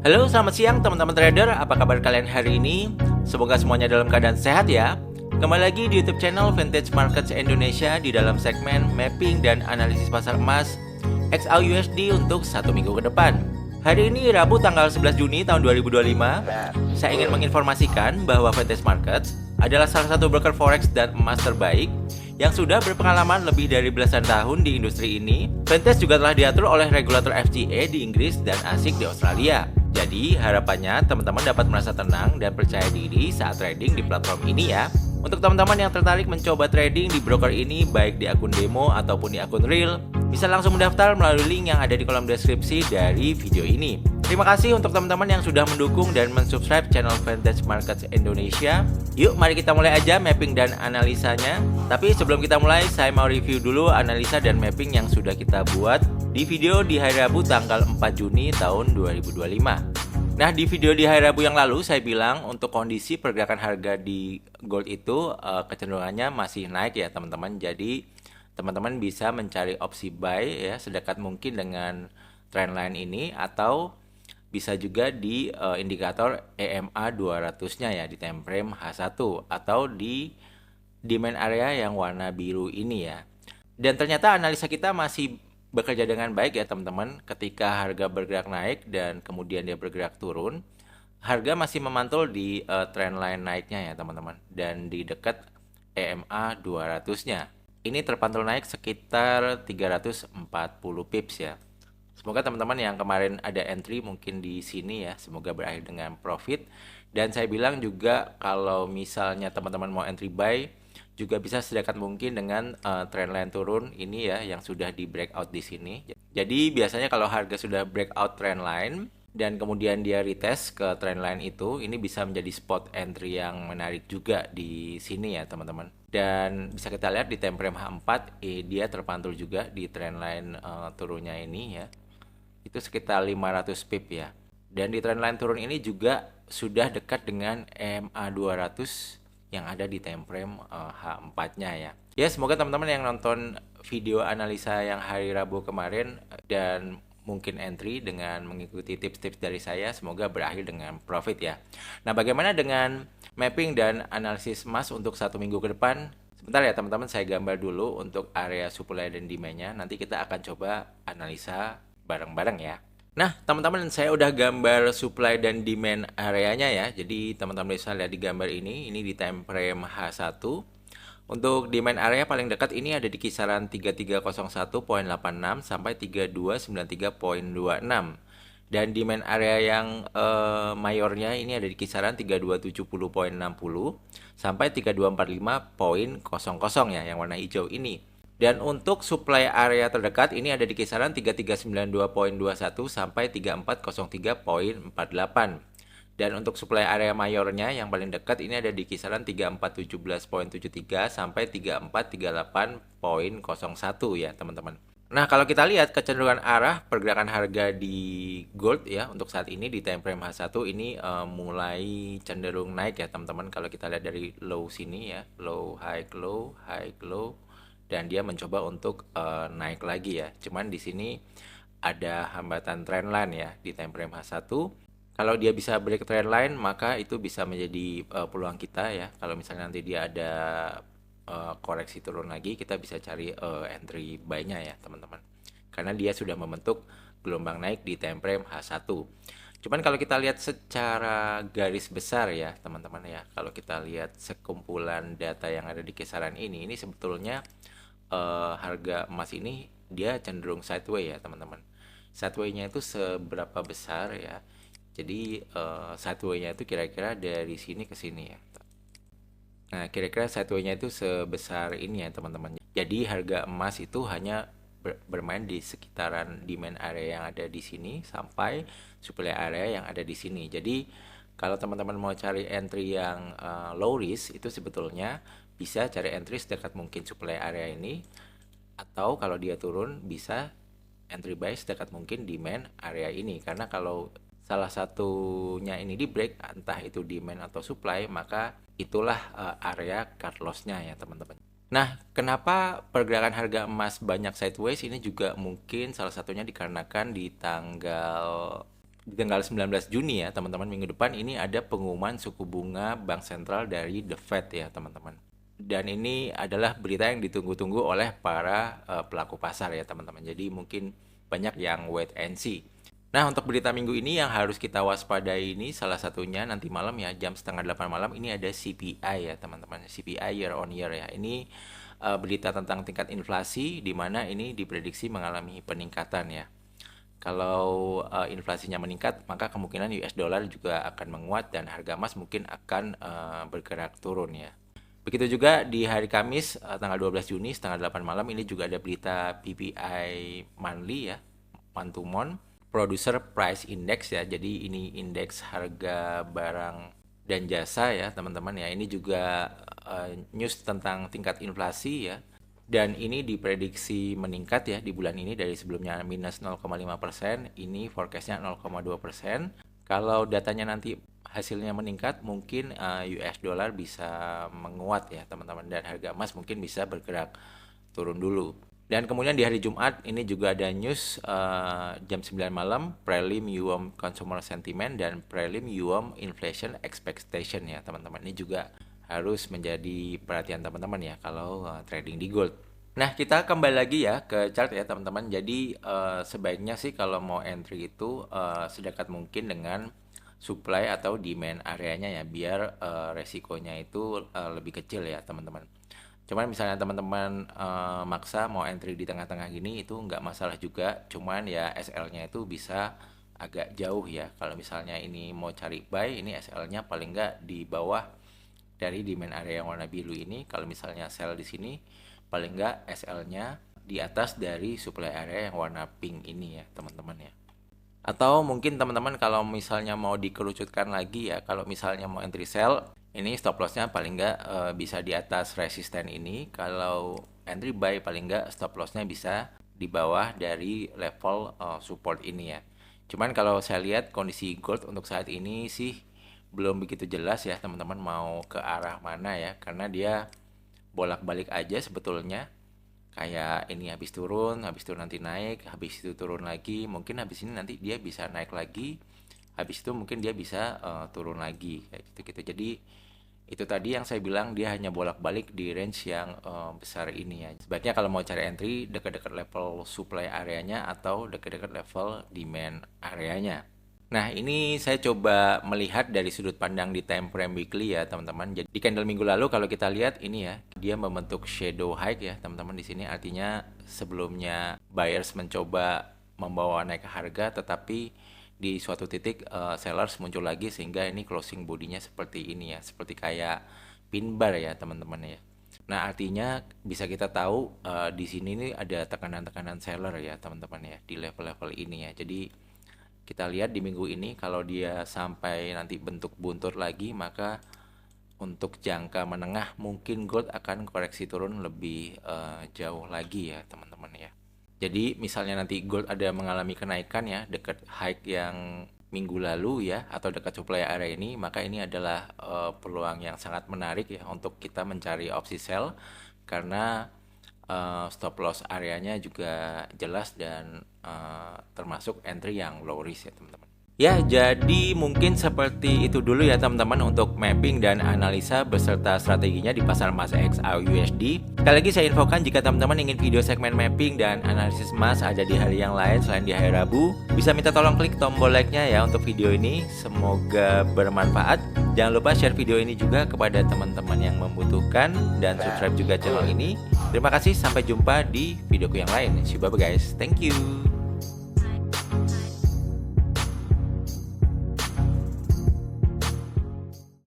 Halo, selamat siang teman-teman trader. Apa kabar kalian hari ini? Semoga semuanya dalam keadaan sehat ya. Kembali lagi di YouTube channel Vintage Markets Indonesia di dalam segmen mapping dan analisis pasar emas XAUUSD untuk satu minggu ke depan. Hari ini Rabu tanggal 11 Juni tahun 2025. Saya ingin menginformasikan bahwa Vintage Markets adalah salah satu broker forex dan emas terbaik yang sudah berpengalaman lebih dari belasan tahun di industri ini. Vintage juga telah diatur oleh regulator FCA di Inggris dan ASIC di Australia. Jadi harapannya teman-teman dapat merasa tenang dan percaya diri saat trading di platform ini ya. Untuk teman-teman yang tertarik mencoba trading di broker ini baik di akun demo ataupun di akun real, bisa langsung mendaftar melalui link yang ada di kolom deskripsi dari video ini. Terima kasih untuk teman-teman yang sudah mendukung dan mensubscribe channel Vintage Markets Indonesia. Yuk mari kita mulai aja mapping dan analisanya. Tapi sebelum kita mulai, saya mau review dulu analisa dan mapping yang sudah kita buat di video di hari Rabu tanggal 4 Juni tahun 2025. Nah, di video di hari Rabu yang lalu saya bilang untuk kondisi pergerakan harga di gold itu kecenderungannya masih naik ya teman-teman. Jadi teman-teman bisa mencari opsi buy ya sedekat mungkin dengan trendline ini, atau bisa juga di indikator EMA 200-nya ya di time frame H1 atau di demand area yang warna biru ini ya. Dan ternyata analisa kita masih bekerja dengan baik ya teman-teman. Ketika harga bergerak naik dan kemudian dia bergerak turun, harga masih memantul di trendline naiknya ya teman-teman, dan di dekat EMA 200-nya. Ini terpantul naik sekitar 340 pips ya. Semoga teman-teman yang kemarin ada entry mungkin di sini ya, semoga berakhir dengan profit. Dan saya bilang juga kalau misalnya teman-teman mau entry buy, juga bisa sedekat mungkin dengan trendline turun ini ya yang sudah di breakout di sini. Jadi biasanya kalau harga sudah breakout trendline dan kemudian dia retest ke trendline itu, ini bisa menjadi spot entry yang menarik juga di sini ya teman-teman. Dan bisa kita lihat di time frame H4 dia terpantul juga di trendline turunnya ini ya. Itu sekitar 500 pip ya. Dan di trendline turun ini juga sudah dekat dengan EMA 200 yang ada di time frame H4-nya ya. Ya, semoga teman-teman yang nonton video analisa yang hari Rabu kemarin dan mungkin entry dengan mengikuti tips-tips dari saya, semoga berakhir dengan profit ya. Nah, bagaimana dengan mapping dan analisis emas untuk satu minggu ke depan? Sebentar ya teman-teman, saya gambar dulu untuk area supply dan demand-nya. Nanti kita akan coba analisa bareng-bareng ya. Nah, teman-teman, saya udah gambar supply dan demand areanya ya. Jadi, teman-teman bisa lihat di gambar ini di time frame H1. Untuk demand area paling dekat ini ada di kisaran 3301.86 sampai 3293.26. Dan demand area yang mayornya ini ada di kisaran 3270.60 sampai 3245.00 ya, yang warna hijau ini. Dan untuk supply area terdekat ini ada di kisaran 3392.21 sampai 3403.48. Dan untuk supply area mayornya yang paling dekat ini ada di kisaran 3417.73 sampai 3438.01 ya teman-teman. Nah, kalau kita lihat kecenderungan arah pergerakan harga di gold ya untuk saat ini di time frame H1 ini mulai cenderung naik ya teman-teman. Kalau kita lihat dari low sini ya, low, high, low, high, low, dan dia mencoba untuk naik lagi ya. Cuman di sini ada hambatan trendline ya di time frame H1. Kalau dia bisa break trendline, maka itu bisa menjadi peluang kita ya. Kalau misalnya nanti dia ada koreksi turun lagi, kita bisa cari entry buy-nya ya teman-teman. Karena dia sudah membentuk gelombang naik di time frame H1. Cuman kalau kita lihat secara garis besar ya teman-teman ya, kalau kita lihat sekumpulan data yang ada di kisaran ini sebetulnya harga emas ini dia cenderung sideways ya teman-teman. Sideways-nya itu seberapa besar ya? Jadi sideways-nya itu kira-kira dari sini ke sini ya. Nah, kira-kira sideways-nya itu sebesar ini ya teman-teman. Jadi harga emas itu hanya bermain di sekitaran demand area yang ada di sini sampai supply area yang ada di sini. Jadi kalau teman-teman mau cari entry yang low risk, itu sebetulnya bisa cari entry sedekat mungkin supply area ini, atau kalau dia turun bisa entry buy sedekat mungkin demand area ini. Karena kalau salah satunya ini di break, entah itu demand atau supply, maka itulah area cut loss-nya ya teman-teman. Nah, kenapa pergerakan harga emas banyak sideways ini juga mungkin salah satunya dikarenakan di tanggal di tanggal 19 Juni ya teman-teman, minggu depan ini ada pengumuman suku bunga Bank Sentral dari The Fed ya teman-teman. Dan ini adalah berita yang ditunggu-tunggu oleh para pelaku pasar ya teman-teman. Jadi mungkin banyak yang wait and see. Nah, untuk berita minggu ini yang harus kita waspadai ini salah satunya nanti malam ya, jam setengah 8 malam ini ada CPI ya teman-teman. CPI year on year ya. Ini berita tentang tingkat inflasi di mana ini diprediksi mengalami peningkatan ya. Kalau inflasinya meningkat, maka kemungkinan US dollar juga akan menguat dan harga emas mungkin akan bergerak turun ya. Begitu juga di hari Kamis tanggal 12 Juni setengah 8 malam ini juga ada berita PPI monthly ya, month to month, producer price index ya. Jadi ini indeks harga barang dan jasa ya teman-teman ya. Ini juga news tentang tingkat inflasi ya. Dan ini diprediksi meningkat ya di bulan ini dari sebelumnya minus 0,5%, ini forecastnya 0,2%. Kalau datanya nanti hasilnya meningkat, mungkin US dollar bisa menguat ya teman-teman, dan harga emas mungkin bisa bergerak turun dulu. Dan kemudian di hari Jumat ini juga ada news jam 9 malam, prelim UOM consumer sentiment dan prelim UOM inflation expectation ya teman-teman. Ini juga harus menjadi perhatian teman-teman ya kalau trading di gold. Nah, kita kembali lagi ya ke chart ya teman-teman. Jadi sebaiknya sih kalau mau entry itu sedekat mungkin dengan supply atau demand areanya ya, biar resikonya itu lebih kecil ya teman-teman. Cuman misalnya teman-teman maksa mau entry di tengah-tengah gini itu nggak masalah juga. Cuman ya SL-nya itu bisa agak jauh ya. Kalau misalnya ini mau cari buy, ini SL-nya paling nggak di bawah dari demand area yang warna biru ini. Kalau misalnya sell di sini, paling nggak SL-nya di atas dari supply area yang warna pink ini ya teman-teman ya. Atau mungkin teman-teman kalau misalnya mau dikerucutkan lagi ya, kalau misalnya mau entry sell, ini stop loss-nya paling nggak bisa di atas resisten ini. Kalau entry buy paling nggak stop loss-nya bisa di bawah dari level support ini ya. Cuman kalau saya lihat kondisi gold untuk saat ini sih belum begitu jelas ya teman-teman mau ke arah mana ya, karena dia bolak-balik aja sebetulnya. Kayak ini habis turun nanti naik, habis itu turun lagi, mungkin habis ini nanti dia bisa naik lagi, habis itu mungkin dia bisa turun lagi kayak gitu-gitu. Jadi itu tadi yang saya bilang, dia hanya bolak-balik di range yang besar ini ya. Sebaiknya kalau mau cari entry dekat-dekat level supply areanya atau dekat-dekat level demand areanya. Nah, ini saya coba melihat dari sudut pandang di time frame weekly ya, teman-teman. Jadi di candle minggu lalu kalau kita lihat ini ya, dia membentuk shadow high ya, teman-teman di sini. Artinya sebelumnya buyers mencoba membawa naik ke harga, tetapi di suatu titik sellers muncul lagi sehingga ini closing bodinya seperti ini ya, seperti kayak pin bar ya, teman-teman ya. Nah, artinya bisa kita tahu di sini nih ada tekanan-tekanan seller ya, teman-teman ya, di level-level ini ya. Jadi kita lihat di minggu ini kalau dia sampai nanti bentuk buntut lagi, maka untuk jangka menengah mungkin gold akan koreksi turun lebih jauh lagi ya teman-teman ya. Jadi misalnya nanti gold ada mengalami kenaikan ya dekat high yang minggu lalu ya, atau dekat supply area ini, maka ini adalah peluang yang sangat menarik ya untuk kita mencari opsi sell, karena stop loss areanya juga jelas dan termasuk entry yang low risk ya teman-teman. Ya, jadi mungkin seperti itu dulu ya teman-teman untuk mapping dan analisa beserta strateginya di pasar emas XAUUSD. Sekali lagi saya infokan, jika teman-teman ingin video segmen mapping dan analisis emas ada di hari yang lain selain di hari Rabu, bisa minta tolong klik tombol like-nya ya untuk video ini. Semoga bermanfaat. Jangan lupa share video ini juga kepada teman-teman yang membutuhkan dan subscribe juga channel ini. Terima kasih, sampai jumpa di videoku yang lain. See you, bye guys. Thank you.